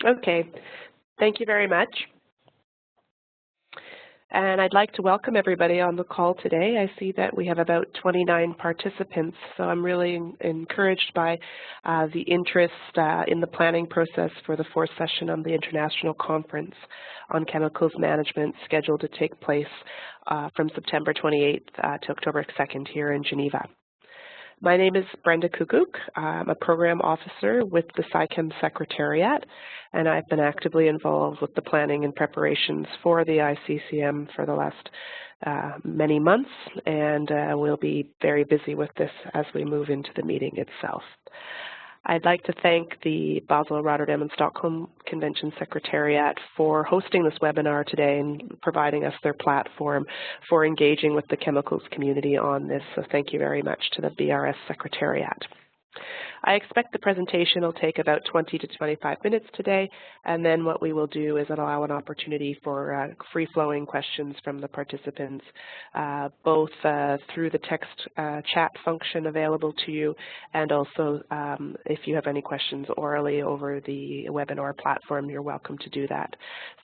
Okay, thank you very much. And I'd like to welcome everybody on the call today. I see that we have about 29 participants, so I'm really encouraged by the interest in the planning process for the fourth session of the International Conference on Chemicals Management, scheduled to take place from September 28th to October 2nd here in Geneva. My name is Brenda Kukuk. I'm a program officer with the SAICM Secretariat, and I've been actively involved with the planning and preparations for the ICCM for the last many months, and we'll be very busy with this as we move into the meeting itself. I'd like to thank the Basel, Rotterdam, and Stockholm Convention Secretariat for hosting this webinar today and providing us their platform for engaging with the chemicals community on this. So thank you very much to the BRS Secretariat. I expect the presentation will take about 20 to 25 minutes today, and then what we will do is allow an opportunity for free-flowing questions from the participants, both through the text chat function available to you, and also if you have any questions orally over the webinar platform, you're welcome to do that.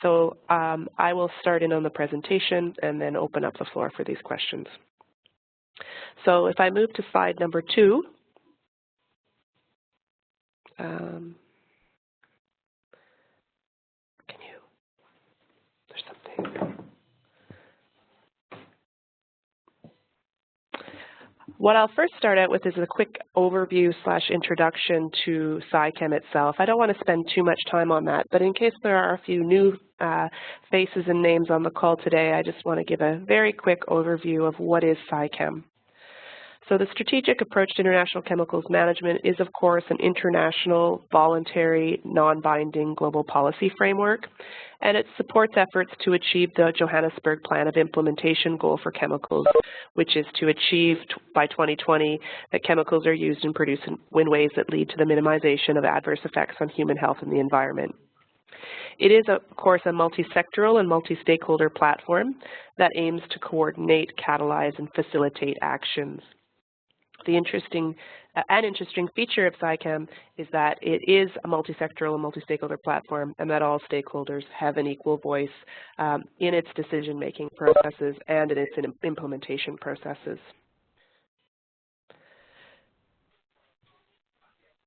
So I will start in on the presentation and then open up the floor for these questions. So if I move to slide number 2, there's something. What I'll first start out with is a quick overview / introduction to SAICM itself. I don't want to spend too much time on that, but in case there are a few new faces and names on the call today, I just want to give a very quick overview of what is SAICM. So the Strategic Approach to International Chemicals Management is, of course, an international, voluntary, non-binding global policy framework, and it supports efforts to achieve the Johannesburg Plan of Implementation goal for chemicals, which is to achieve by 2020 that chemicals are used and produced in ways that lead to the minimization of adverse effects on human health and the environment. It is, of course, a multi-sectoral and multi-stakeholder platform that aims to coordinate, catalyze, and facilitate actions. The interesting feature of SAICM is that it is a multi-sectoral and multi-stakeholder platform, and that all stakeholders have an equal voice in its decision-making processes and in its implementation processes.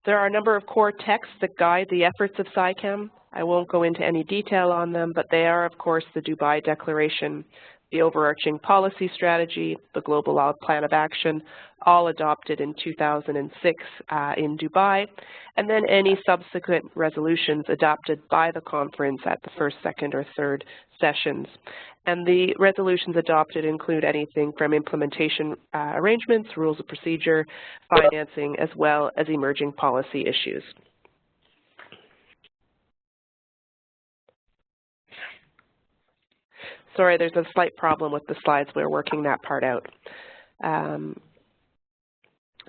There are a number of core texts that guide the efforts of SAICM. I won't go into any detail on them, but they are, of course, the Dubai Declaration, the overarching policy strategy, the Global Plan of Action, all adopted in 2006 in Dubai, and then any subsequent resolutions adopted by the conference at the first, second, or third sessions. And the resolutions adopted include anything from implementation arrangements, rules of procedure, financing, as well as emerging policy issues. Sorry, there's a slight problem with the slides. We're working that part out.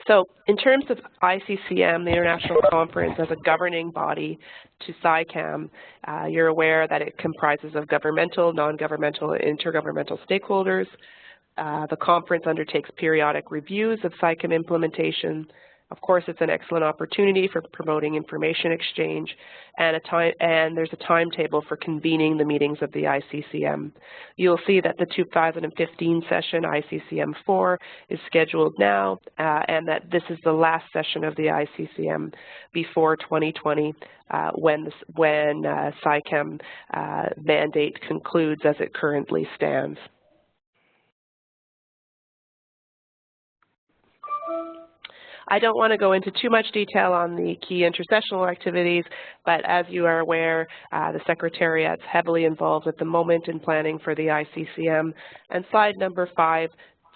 So in terms of ICCM, the International Conference, as a governing body to SAICM, you're aware that it comprises of governmental, non-governmental, and intergovernmental stakeholders. The conference undertakes periodic reviews of SAICM implementation. Of course, it's an excellent opportunity for promoting information exchange, and there's a timetable for convening the meetings of the ICCM. You'll see that the 2015 session, ICCM4, is scheduled now, and that this is the last session of the ICCM before 2020, when SAICM mandate concludes as it currently stands. I don't want to go into too much detail on the key intersessional activities, but as you are aware, the Secretariat's heavily involved at the moment in planning for the ICCM. And slide number 5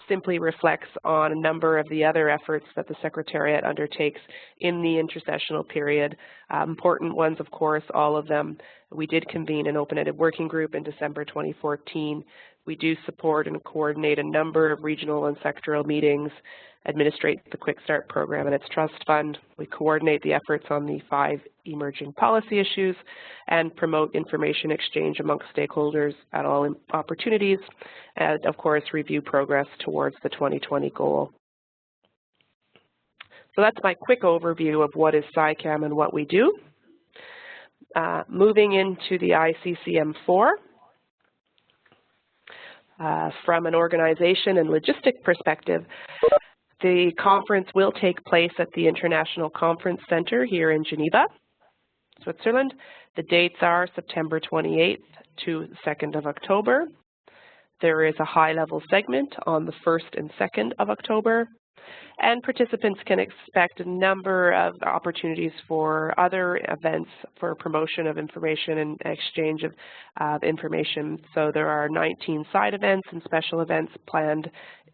simply reflects on a number of the other efforts that the Secretariat undertakes in the intersessional period. Important ones, of course, all of them. We did convene an open-ended working group in December 2014. We do support and coordinate a number of regional and sectoral meetings, administrate the Quick Start program and its trust fund. We coordinate the efforts on the 5 emerging policy issues and promote information exchange amongst stakeholders at all opportunities, and of course review progress towards the 2020 goal. So that's my quick overview of what is SAICM and what we do. Moving into the ICCM4, from an organization and logistic perspective, the conference will take place at the International Conference Center here in Geneva, Switzerland. The dates are September 28th to 2nd of October. There is a high-level segment on the 1st and 2nd of October, and participants can expect a number of opportunities for other events for promotion of information and exchange of information. So there are 19 side events and special events planned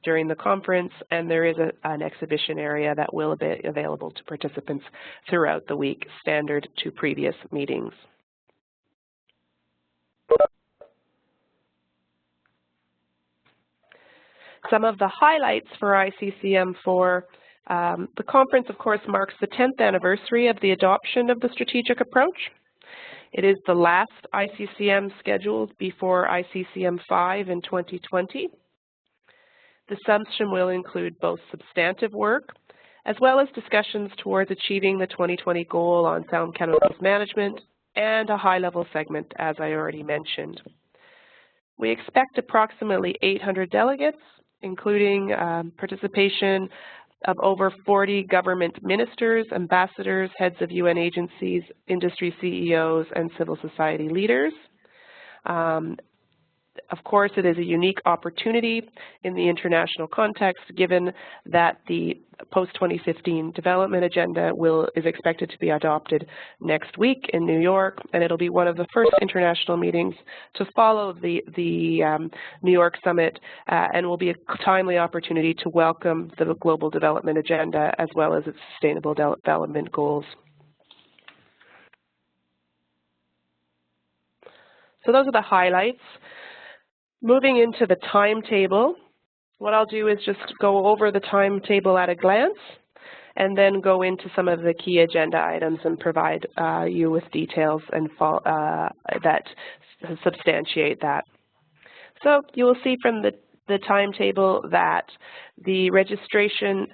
during the conference, and there is an exhibition area that will be available to participants throughout the week, standard to previous meetings. Some of the highlights for ICCM4, the conference, of course, marks the 10th anniversary of the adoption of the strategic approach. It is the last ICCM scheduled before ICCM5 in 2020. The session will include both substantive work as well as discussions towards achieving the 2020 goal on sound chemicals management and a high-level segment, as I already mentioned. We expect approximately 800 delegates, including participation of over 40 government ministers, ambassadors, heads of UN agencies, industry CEOs, and civil society leaders. Of course, it is a unique opportunity in the international context, given that the post-2015 development agenda is expected to be adopted next week in New York, and it'll be one of the first international meetings to follow the New York summit, and will be a timely opportunity to welcome the global development agenda as well as its sustainable development goals. So those are the highlights. Moving into the timetable, what I'll do is just go over the timetable at a glance and then go into some of the key agenda items and provide you with details and that substantiate that. So you will see from the timetable that the registration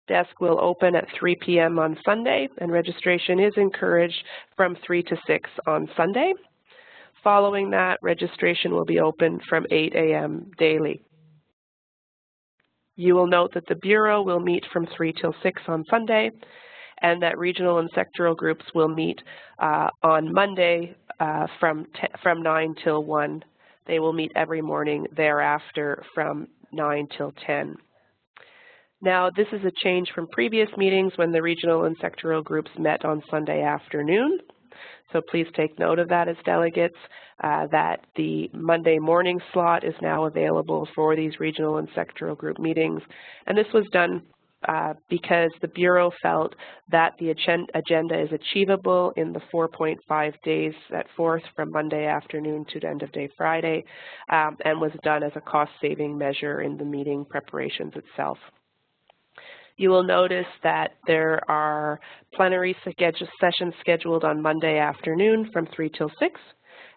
desk will open at 3 p.m. on Sunday, and registration is encouraged from 3 to 6 on Sunday. Following that, registration will be open from 8 a.m. daily. You will note that the Bureau will meet from 3 till 6 on Sunday, and that regional and sectoral groups will meet on Monday from 9 till 1. They will meet every morning thereafter from 9 till 10. Now, this is a change from previous meetings when the regional and sectoral groups met on Sunday afternoon. So please take note of that as delegates, that the Monday morning slot is now available for these regional and sectoral group meetings. And this was done because the Bureau felt that the agenda is achievable in the 4.5 days set forth from Monday afternoon to end of day Friday, and was done as a cost-saving measure in the meeting preparations itself. You will notice that there are plenary sessions scheduled on Monday afternoon from 3 till 6,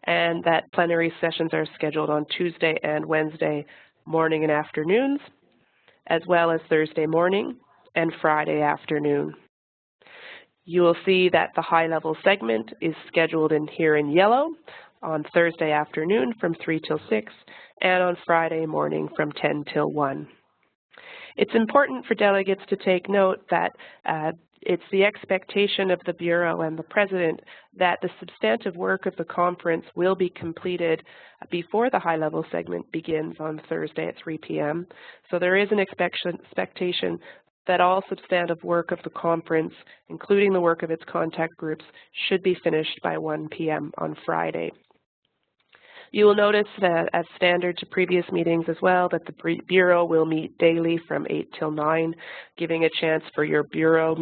and that plenary sessions are scheduled on Tuesday and Wednesday morning and afternoons, as well as Thursday morning and Friday afternoon. You will see that the high-level segment is scheduled here in yellow on Thursday afternoon from 3 till 6, and on Friday morning from 10 till 1. It's important for delegates to take note that it's the expectation of the Bureau and the President that the substantive work of the conference will be completed before the high-level segment begins on Thursday at 3 p.m. So there is an expectation that all substantive work of the conference, including the work of its contact groups, should be finished by 1 p.m. on Friday. You will notice that, as standard to previous meetings as well, that the Bureau will meet daily from 8 till 9, giving a chance for your Bureau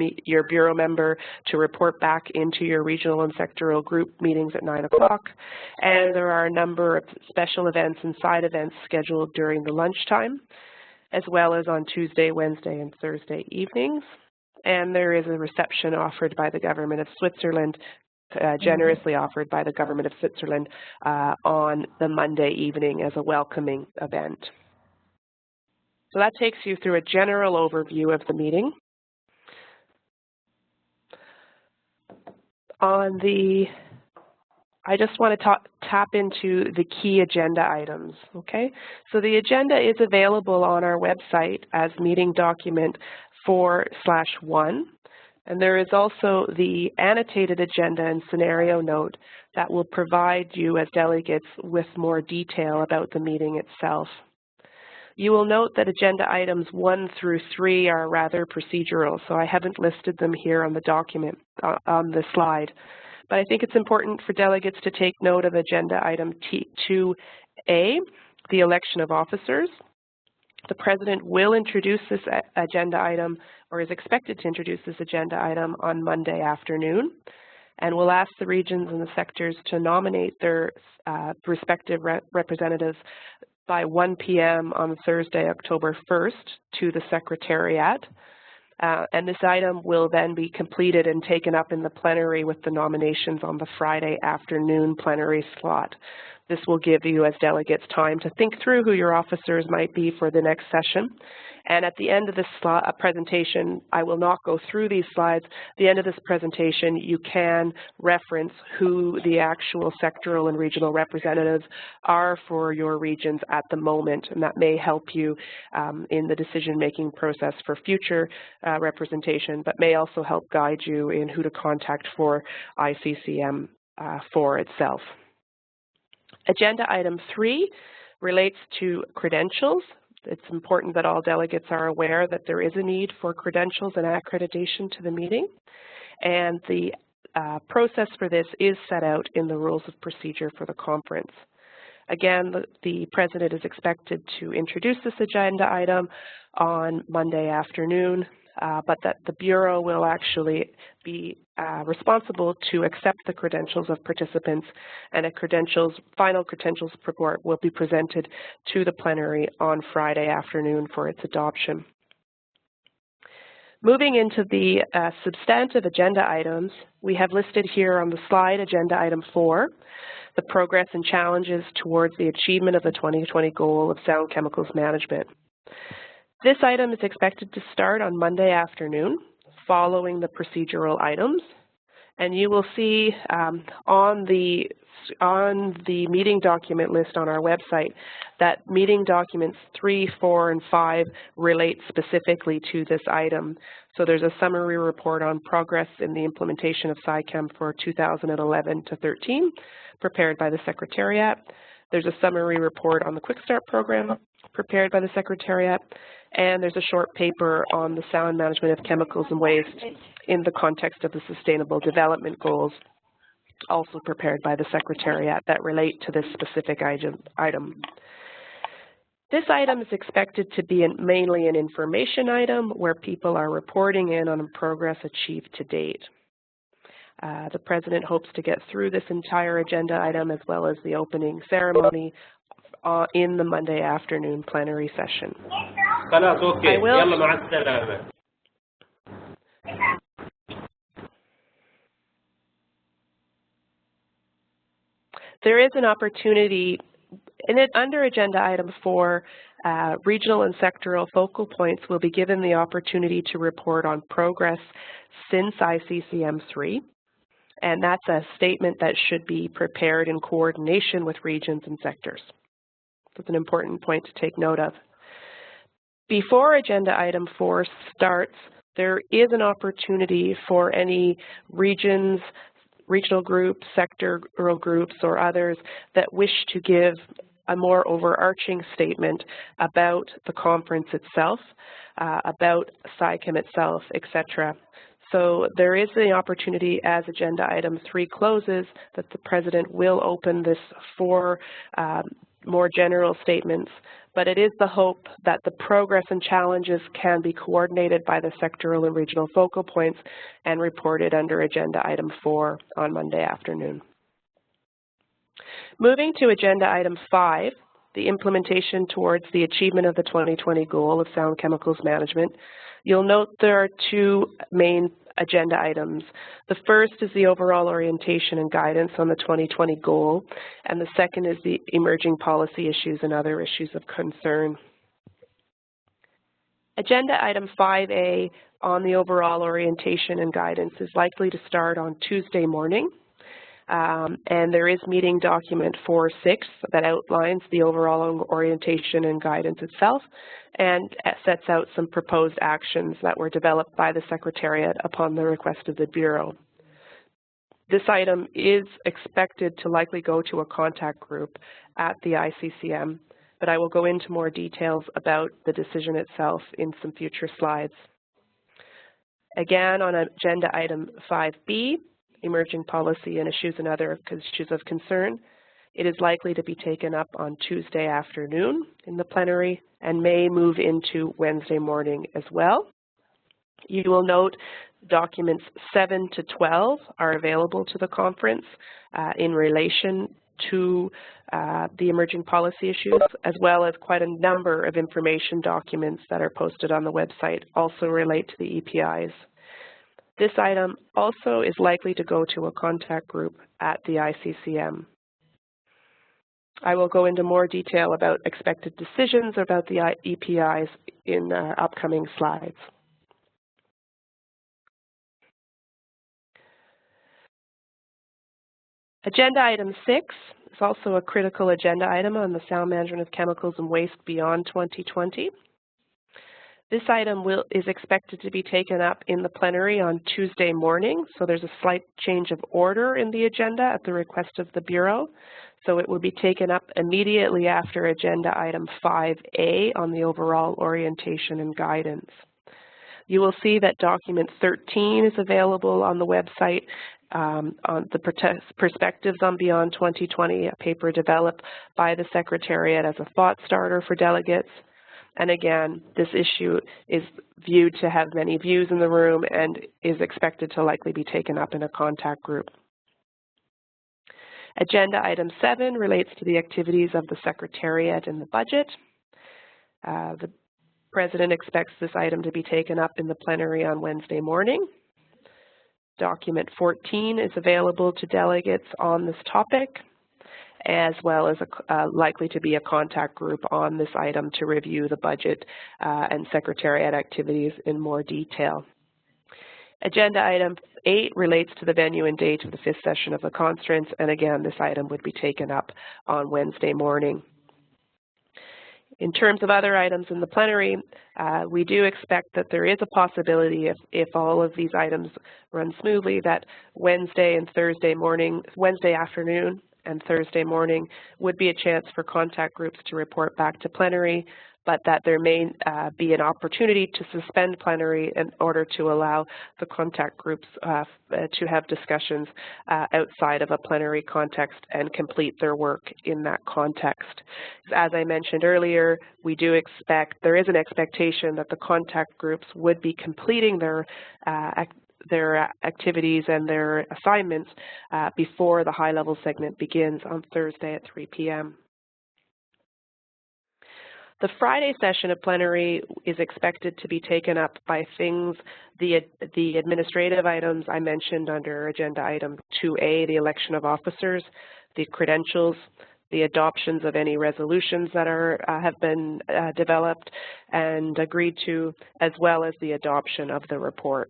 member to report back into your regional and sectoral group meetings at 9 o'clock. And there are a number of special events and side events scheduled during the lunchtime, as well as on Tuesday, Wednesday, and Thursday evenings. And there is a reception offered by the Government of Switzerland, generously offered by the Government of Switzerland on the Monday evening as a welcoming event. So that takes you through a general overview of the meeting. On the I just want to tap into the key agenda items, okay? So the agenda is available on our website as meeting document 4/1, and there is also the annotated agenda and scenario note that will provide you as delegates with more detail about the meeting itself. You will note that agenda items 1 through 3 are rather procedural, so I haven't listed them here on the document, on the slide. But I think it's important for delegates to take note of agenda item 2A, the election of officers. The President will introduce this agenda item, or is expected to introduce this agenda item on Monday afternoon, and will ask the regions and the sectors to nominate their respective representatives by 1 p.m. on Thursday, October 1st, to the Secretariat. And this item will then be completed and taken up in the plenary with the nominations on the Friday afternoon plenary slot. This will give you as delegates time to think through who your officers might be for the next session. And at the end of this presentation, I will not go through these slides. At the end of this presentation, you can reference who the actual sectoral and regional representatives are for your regions at the moment, and that may help you in the decision-making process for future representation, but may also help guide you in who to contact for ICCM4 itself. Agenda item 3 relates to credentials. It's important that all delegates are aware that there is a need for credentials and accreditation to the meeting, and the process for this is set out in the rules of procedure for the conference. Again, the President is expected to introduce this agenda item on Monday afternoon, but that the Bureau will actually be responsible to accept the credentials of participants, and a final credentials report will be presented to the plenary on Friday afternoon for its adoption. Moving into the substantive agenda items, we have listed here on the slide agenda item 4, the progress and challenges towards the achievement of the 2020 goal of sound chemicals management. This item is expected to start on Monday afternoon, following the procedural items, and you will see on the meeting document list on our website that meeting documents 3, 4, and 5 relate specifically to this item. So there's a summary report on progress in the implementation of SAICM for 2011 to 13, prepared by the Secretariat. There's a summary report on the Quick Start program, prepared by the Secretariat, and there's a short paper on the sound management of chemicals and waste in the context of the Sustainable Development Goals, also prepared by the Secretariat, that relate to this specific item. This item is expected to be mainly an information item where people are reporting in on progress achieved to date. The President hopes to get through this entire agenda item as well as the opening ceremony in the Monday afternoon plenary session. There is an opportunity under agenda item 4, regional and sectoral focal points will be given the opportunity to report on progress since ICCM3. And that's a statement that should be prepared in coordination with regions and sectors. That's an important point to take note of. Before agenda item 4 starts, there is an opportunity for any regions, regional groups, sectoral groups, or others that wish to give a more overarching statement about the conference itself, about SAICM itself, etc. So there is the opportunity as agenda item 3 closes that the President will open this for more general statements, but it is the hope that the progress and challenges can be coordinated by the sectoral and regional focal points and reported under agenda item 4 on Monday afternoon. Moving to agenda item 5, the implementation towards the achievement of the 2020 goal of sound chemicals management, you'll note there are 2 main agenda items. The first is the overall orientation and guidance on the 2020 goal, and the second is the emerging policy issues and other issues of concern. Agenda item 5A on the overall orientation and guidance is likely to start on Tuesday morning. And there is meeting document 4.6 that outlines the overall orientation and guidance itself and sets out some proposed actions that were developed by the Secretariat upon the request of the Bureau. This item is expected to likely go to a contact group at the ICCM, but I will go into more details about the decision itself in some future slides. Again, on agenda item 5B, emerging policy and issues and other issues of concern, it is likely to be taken up on Tuesday afternoon in the plenary and may move into Wednesday morning as well. You will note documents 7 to 12 are available to the conference in relation to the emerging policy issues, as well as quite a number of information documents that are posted on the website also relate to the EPIs. This item also is likely to go to a contact group at the ICCM. I will go into more detail about expected decisions about the EPIs in upcoming slides. Agenda item 6 is also a critical agenda item on the sound management of chemicals and waste beyond 2020. This item is expected to be taken up in the plenary on Tuesday morning, so there's a slight change of order in the agenda at the request of the Bureau. So it will be taken up immediately after agenda item 5A on the overall orientation and guidance. You will see that document 13 is available on the website on the Perspectives on Beyond 2020, a paper developed by the Secretariat as a thought starter for delegates. And again, this issue is viewed to have many views in the room and is expected to likely be taken up in a contact group. Agenda item 7 relates to the activities of the Secretariat and the budget. The President expects this item to be taken up in the plenary on Wednesday morning. Document 14 is available to delegates on this topic, as well as likely to be a contact group on this item to review the budget and Secretariat activities in more detail. Agenda item 8 relates to the venue and date of the 5th session of the conference, and again, this item would be taken up on Wednesday morning. In terms of other items in the plenary, we do expect that there is a possibility, if all of these items run smoothly, that Wednesday afternoon and Thursday morning would be a chance for contact groups to report back to plenary, but that there may be an opportunity to suspend plenary in order to allow the contact groups to have discussions outside of a plenary context and complete their work in that context. As I mentioned earlier, we do expect, there is an expectation that the contact groups would be completing their activities and their assignments before the high-level segment begins on Thursday at 3 p.m. The Friday session of plenary is expected to be taken up by the administrative items I mentioned under agenda item 2A, the election of officers, the credentials, the adoptions of any resolutions that have been developed and agreed to, as well as the adoption of the report.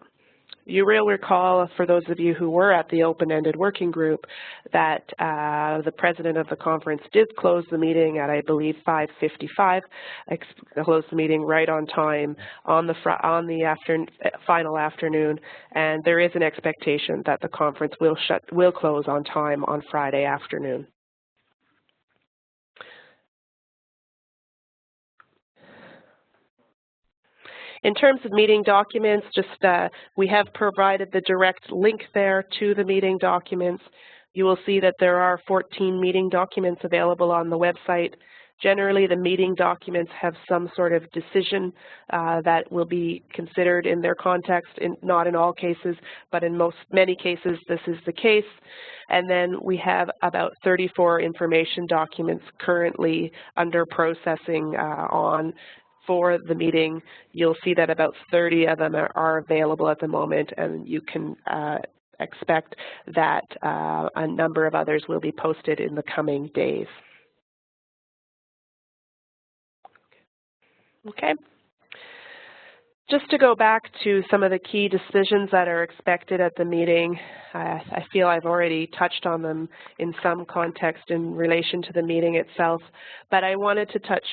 You will recall, for those of you who were at the open-ended working group, that the president of the conference did close the meeting at, I believe, 5:55, closed the meeting right on time on the final afternoon, and there is an expectation that the conference will close on time on Friday afternoon. In terms of meeting documents, we have provided the direct link there to the meeting documents. You will see that there are 14 meeting documents available on the website. Generally, the meeting documents have some sort of decision that will be considered in their context, not in all cases, but in many cases this is the case. And then we have about 34 information documents currently under processing for the meeting. You'll see that about 30 of them are available at the moment, and you can expect that a number of others will be posted in the coming days. Okay. Just to go back to some of the key decisions that are expected at the meeting, I feel I've already touched on them in some context in relation to the meeting itself, but I wanted to touch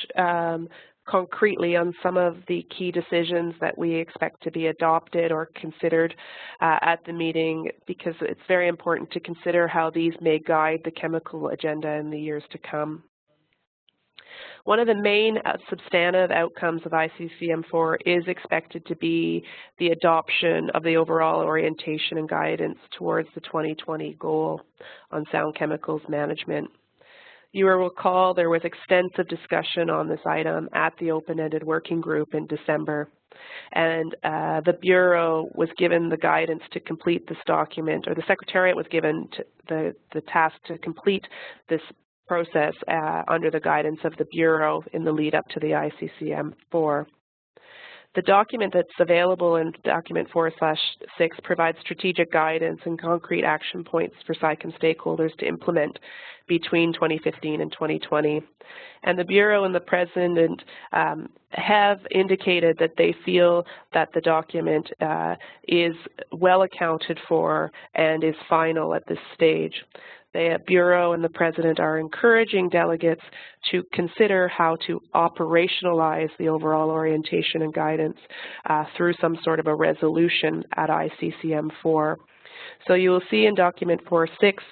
concretely on some of the key decisions that we expect to be adopted or considered at the meeting, because it's very important to consider how these may guide the chemical agenda in the years to come. One of the main substantive outcomes of ICCM4 is expected to be the adoption of the overall orientation and guidance towards the 2020 goal on sound chemicals management. You will recall there was extensive discussion on this item at the open-ended working group in December, and the Bureau was given the guidance to complete this document, or the Secretariat was given the task to complete this process under the guidance of the Bureau in the lead up to the ICCM4. The document that's available in document 4/6 provides strategic guidance and concrete action points for SAICM stakeholders to implement between 2015 and 2020. And the Bureau and the President have indicated that they feel that the document is well accounted for and is final at this stage. The Bureau and the President are encouraging delegates to consider how to operationalize the overall orientation and guidance through some sort of a resolution at ICCM4. So you will see in document 4/6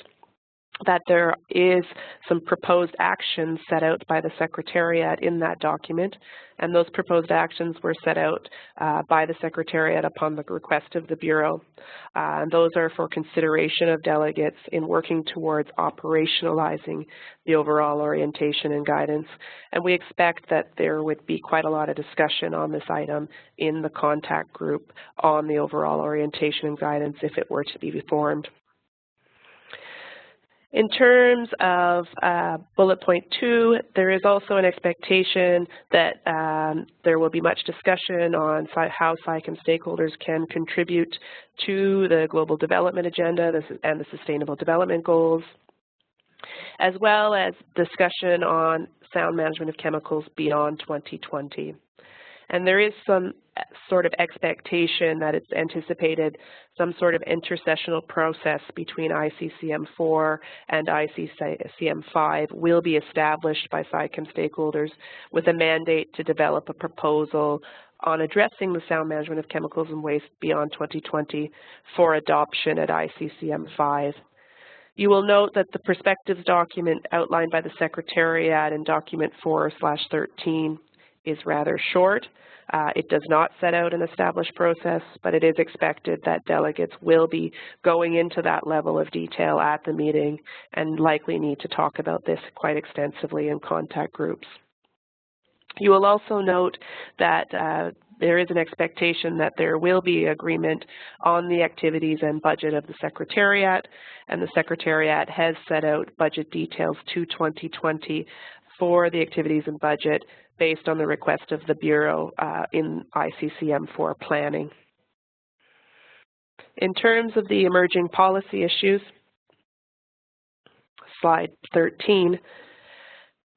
that there is some proposed actions set out by the Secretariat in that document, and those proposed actions were set out by the Secretariat upon the request of the Bureau. And those are for consideration of delegates in working towards operationalizing the overall orientation and guidance. And we expect that there would be quite a lot of discussion on this item in the contact group on the overall orientation and guidance if it were to be formed. In terms of bullet point 2, there is also an expectation that there will be much discussion on how SAICM stakeholders can contribute to the global development agenda and the sustainable development goals, as well as discussion on sound management of chemicals beyond 2020. And there is some sort of expectation that it's anticipated some sort of intersessional process between ICCM4 and ICCM5 will be established by SAICM stakeholders with a mandate to develop a proposal on addressing the sound management of chemicals and waste beyond 2020 for adoption at ICCM5. You will note that the perspectives document outlined by the Secretariat in document 4/13 is rather short. It does not set out an established process, but it is expected that delegates will be going into that level of detail at the meeting and likely need to talk about this quite extensively in contact groups. You will also note that there is an expectation that there will be agreement on the activities and budget of the Secretariat, and the Secretariat has set out budget details to 2020 for the activities and budget based on the request of the Bureau in ICCM4 planning. In terms of the emerging policy issues, slide 13,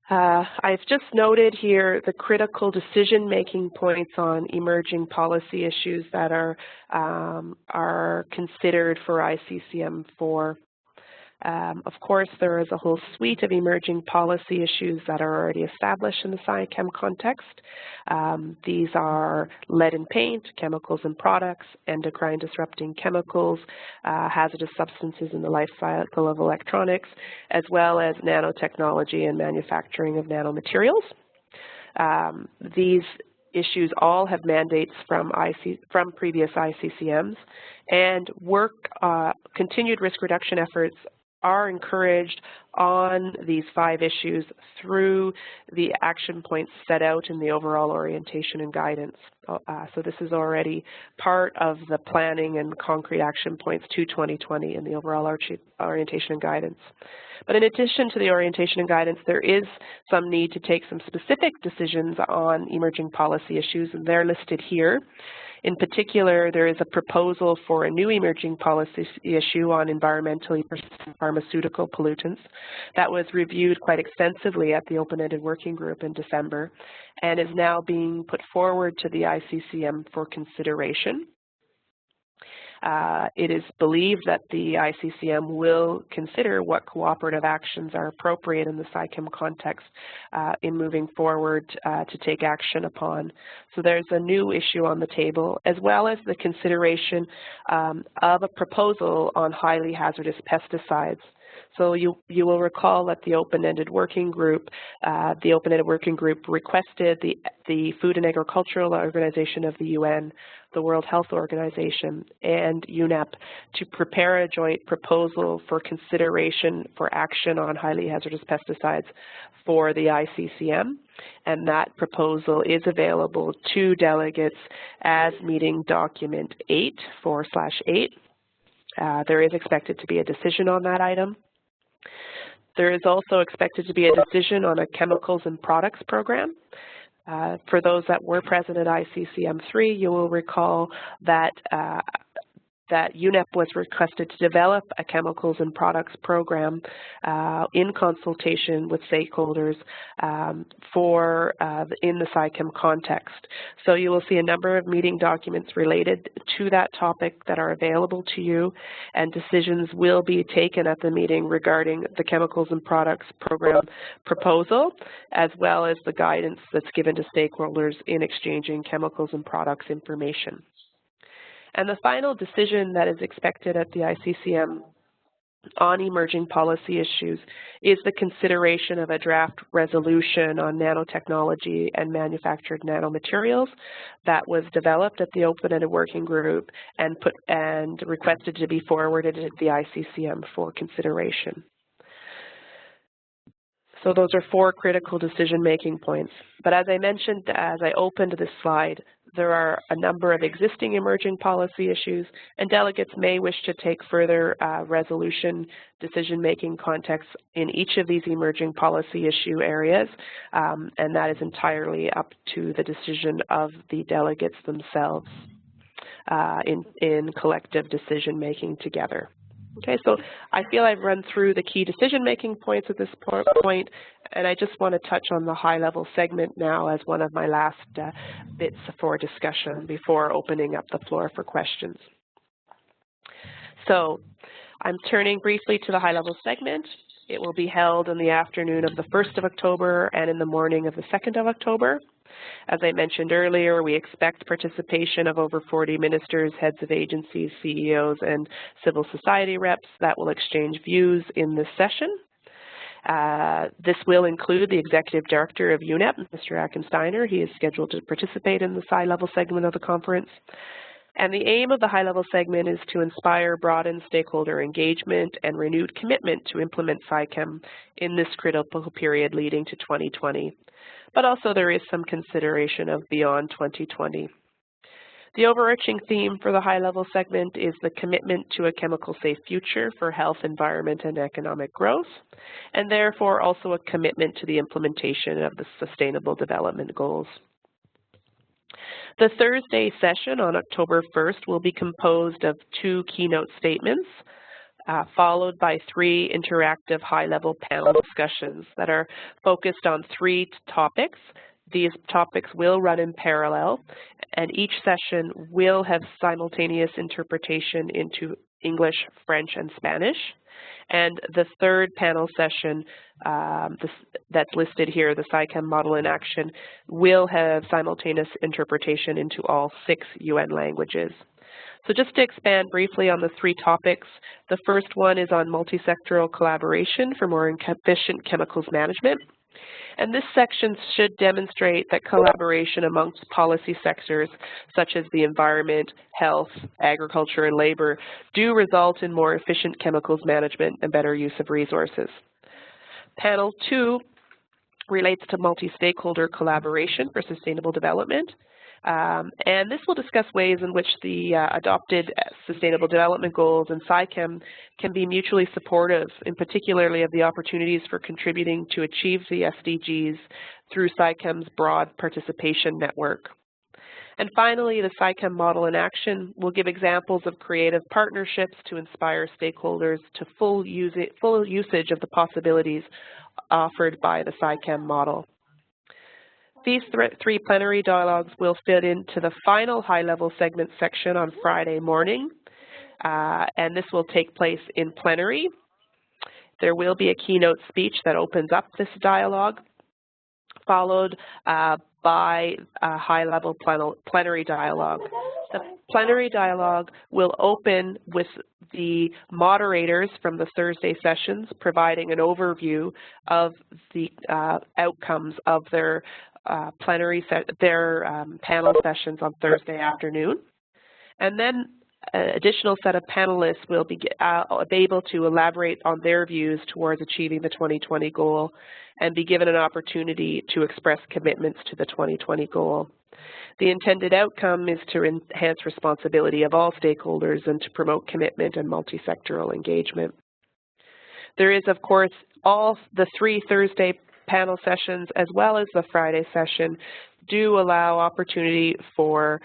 I've just noted here the critical decision-making points on emerging policy issues that are considered for ICCM4. Of course, there is a whole suite of emerging policy issues that are already established in the SAICM context. These are lead in paint, chemicals and products, endocrine disrupting chemicals, hazardous substances in the life cycle of electronics, as well as nanotechnology and manufacturing of nanomaterials. These issues all have mandates from previous ICCMs, and continued risk reduction efforts are encouraged on these 5 issues through the action points set out in the overall orientation and guidance. So this is already part of the planning and concrete action points to 2020 in the overall orientation and guidance. But in addition to the orientation and guidance, there is some need to take some specific decisions on emerging policy issues, and they're listed here. In particular, there is a proposal for a new emerging policy issue on environmentally persistent pharmaceutical pollutants that was reviewed quite extensively at the open-ended working group in December and is now being put forward to the ICCM for consideration. It is believed that the ICCM will consider what cooperative actions are appropriate in the SAICM context in moving forward to take action upon. So there's a new issue on the table, as well as the consideration of a proposal on highly hazardous pesticides. So you will recall that the open-ended working group, requested the Food and Agricultural Organization of the UN, the World Health Organization, and UNEP to prepare a joint proposal for consideration for action on highly hazardous pesticides for the ICCM. And that proposal is available to delegates as meeting document 8/4/8. There is expected to be a decision on that item. There is also expected to be a decision on a chemicals and products program. For those that were present at ICCM3, you will recall that that UNEP was requested to develop a chemicals and products program in consultation with stakeholders in the SAICM context. So you will see a number of meeting documents related to that topic that are available to you, and decisions will be taken at the meeting regarding the chemicals and products program proposal, as well as the guidance that's given to stakeholders in exchanging chemicals and products information. And the final decision that is expected at the ICCM on emerging policy issues is the consideration of a draft resolution on nanotechnology and manufactured nanomaterials that was developed at the open-ended working group and requested to be forwarded to the ICCM for consideration. So those are 4 critical decision-making points. But as I mentioned, as I opened this slide, there are a number of existing emerging policy issues, and delegates may wish to take further resolution decision-making contexts in each of these emerging policy issue areas, and that is entirely up to the decision of the delegates themselves in collective decision-making together. Okay, so I feel I've run through the key decision-making points at this point, and I just want to touch on the high-level segment now as one of my last bits for discussion before opening up the floor for questions. So I'm turning briefly to the high-level segment. It will be held in the afternoon of the 1st of October and in the morning of the 2nd of October. As I mentioned earlier, we expect participation of over 40 ministers, heads of agencies, CEOs, and civil society reps that will exchange views in this session. This will include the Executive Director of UNEP, Mr. Ackensteiner. He is scheduled to participate in this high-level segment of the conference. And the aim of the high-level segment is to inspire broadened stakeholder engagement and renewed commitment to implement SAICM in this critical period leading to 2020. But also there is some consideration of beyond 2020. The overarching theme for the high-level segment is the commitment to a chemical-safe future for health, environment, and economic growth, and therefore also a commitment to the implementation of the Sustainable Development Goals. The Thursday session on October 1st will be composed of 2 keynote statements, followed by 3 interactive high-level panel discussions that are focused on 3 topics. These topics will run in parallel, and each session will have simultaneous interpretation into English, French, and Spanish. And the third panel session that's listed here, the SAICM Model in Action, will have simultaneous interpretation into all 6 UN languages. So just to expand briefly on the 3 topics, the first one is on multi-sectoral collaboration for more efficient chemicals management. And this section should demonstrate that collaboration amongst policy sectors such as the environment, health, agriculture, and labor do result in more efficient chemicals management and better use of resources. Panel 2 relates to multi-stakeholder collaboration for sustainable development. And this will discuss ways in which the adopted Sustainable Development Goals and SAICM can be mutually supportive, in particularly of the opportunities for contributing to achieve the SDGs through SAICM's broad participation network. And finally, the SAICM model in action will give examples of creative partnerships to inspire stakeholders to full usage of the possibilities offered by the SAICM model. These three plenary dialogues will fit into the final high-level segment section on Friday morning, and this will take place in plenary. There will be a keynote speech that opens up this dialogue, followed by a high-level plenary dialogue. The plenary dialogue will open with the moderators from the Thursday sessions providing an overview of the outcomes of their panel sessions on Thursday afternoon. And then an additional set of panelists will be able to elaborate on their views towards achieving the 2020 goal and be given an opportunity to express commitments to the 2020 goal. The intended outcome is to enhance responsibility of all stakeholders and to promote commitment and multi-sectoral engagement. There is, of course, all the 3 Thursday panel sessions as well as the Friday session do allow opportunity for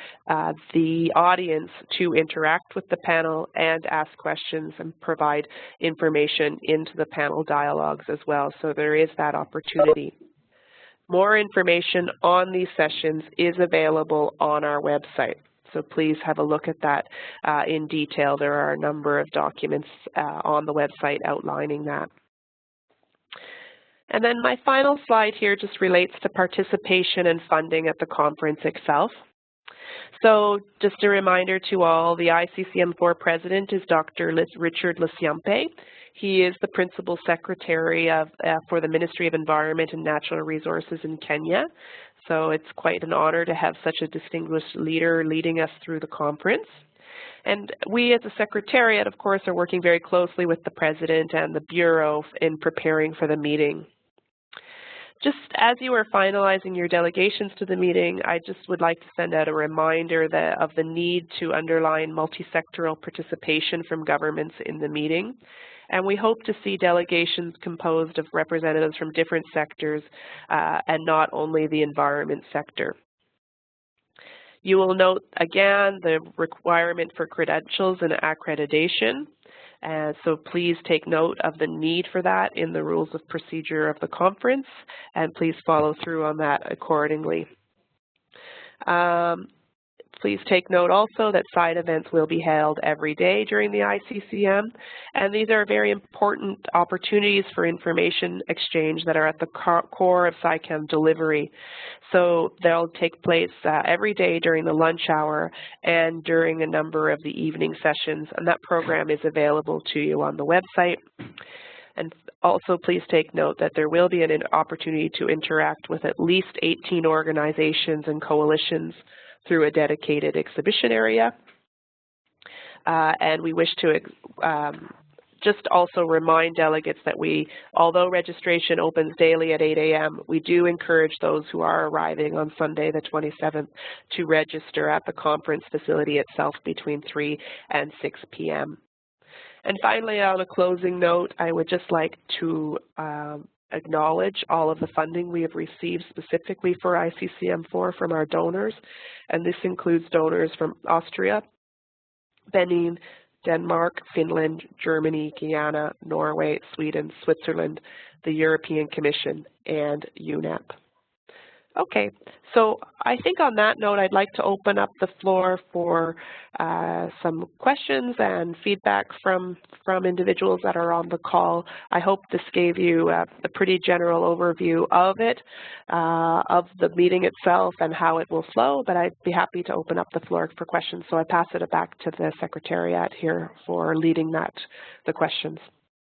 the audience to interact with the panel and ask questions and provide information into the panel dialogues as well. So there is that opportunity. More information on these sessions is available on our website. So please have a look at that in detail. There are a number of documents on the website outlining that. And then my final slide here just relates to participation and funding at the conference itself. So just a reminder to all, the ICCM4 president is Dr. Richard Lasiampe. He is the principal secretary for the Ministry of Environment and Natural Resources in Kenya. So it's quite an honor to have such a distinguished leader leading us through the conference. And we as a secretariat, of course, are working very closely with the president and the Bureau in preparing for the meeting. Just as you are finalizing your delegations to the meeting, I just would like to send out a reminder of the need to underline multi-sectoral participation from governments in the meeting. And we hope to see delegations composed of representatives from different sectors and not only the environment sector. You will note again the requirement for credentials and accreditation. So please take note of the need for that in the rules of procedure of the conference, and please follow through on that accordingly. Please take note also that side events will be held every day during the ICCM, and these are very important opportunities for information exchange that are at the core of SAICM delivery. So they'll take place every day during the lunch hour and during a number of the evening sessions, and that program is available to you on the website. And also please take note that there will be an opportunity to interact with at least 18 organizations and coalitions through a dedicated exhibition area. And we wish to just also remind delegates that although registration opens daily at 8 a.m., we do encourage those who are arriving on Sunday the 27th to register at the conference facility itself between 3 and 6 p.m. And finally, on a closing note, I would just like to acknowledge all of the funding we have received specifically for ICCM4 from our donors, and this includes donors from Austria, Benin, Denmark, Finland, Germany, Guyana, Norway, Sweden, Switzerland, the European Commission, and UNEP. Okay, so I think on that note, I'd like to open up the floor for some questions and feedback from individuals that are on the call. I hope this gave you a pretty general overview of it, of the meeting itself and how it will flow, but I'd be happy to open up the floor for questions. So I pass it back to the Secretariat here for leading the questions.